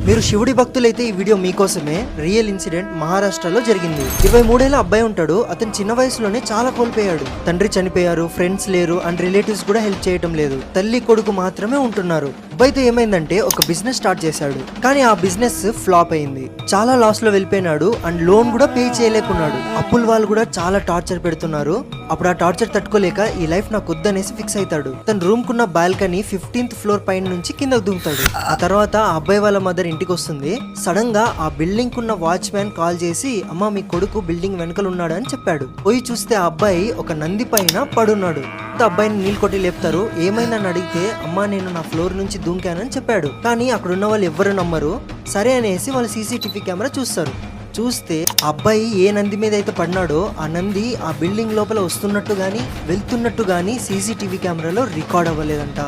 మీరు శివుడి భక్తులైతే ఈ వీడియో మీకోసమే. రియల్ ఇన్సిడెంట్ మహారాష్ట్రలో జరిగింది. 23 ఏళ్ల అబ్బాయి ఉంటాడు. అతను చిన్న వయసులోనే చాలా కోల్పోయాడు. తండ్రి చనిపోయారు, ఫ్రెండ్స్ లేరు అండ్ రిలేటివ్స్ కూడా హెల్ప్ చేయటం లేదు. తల్లి కొడుకు మాత్రమే ఉంటున్నారు. అబ్బాయితో ఏమైందంటే ఒక బిజినెస్ స్టార్ట్ చేశాడు. కానీ ఆ బిజినెస్ ఫ్లాప్ అయింది. చాలా లాస్ లో వెళ్ళిపోయినాడు అండ్ లోన్ కూడా పే చేయలేకున్నాడు. అప్పుల వాళ్ళు కూడా చాలా టార్చర్ పెడుతున్నారు. అప్పుడు ఆ టార్చర్ తట్టుకోలేక ఈ లైఫ్ నాకు వద్దనేసి ఫిక్స్ అవుతాడు. తన రూమ్ కున్న బాల్కనీ 15th ఫ్లోర్ పైన నుంచి కిందకు దిగుతాడు. ఆ తర్వాత ఆ అబ్బాయి వాళ్ళ మదర్ ఇంటికి వస్తుంది. సడన్ గా ఆ బిల్డింగ్ కున్న వాచ్మ్యాన్ కాల్ చేసి, అమ్మ మీ కొడుకు బిల్డింగ్ వెనకలు ఉన్నాడు అని చెప్పాడు. పోయి చూస్తే ఆ అబ్బాయి ఒక నంది పైన పడున్నాడు. అబ్బాయిని నీళ్ళు కొట్టి లేపుతారు. ఏమైందని అడిగితే, అమ్మా నేను నా ఫ్లోర్ నుంచి దూకానని చెప్పాడు. కానీ అక్కడ ఉన్న వాళ్ళు ఎవ్వరు నమ్మరు. సరే అనేసి వాళ్ళు సీసీటీవీ కెమెరా చూస్తారు. చూస్తే అబ్బాయి ఏ నంది మీద అయితే పడినాడో ఆ నంది ఆ బిల్డింగ్ లోపల వస్తున్నట్టు గానీ వెళ్తున్నట్టు గానీ సీసీటీవీ కెమెరాలో రికార్డ్ అవ్వలేదంట.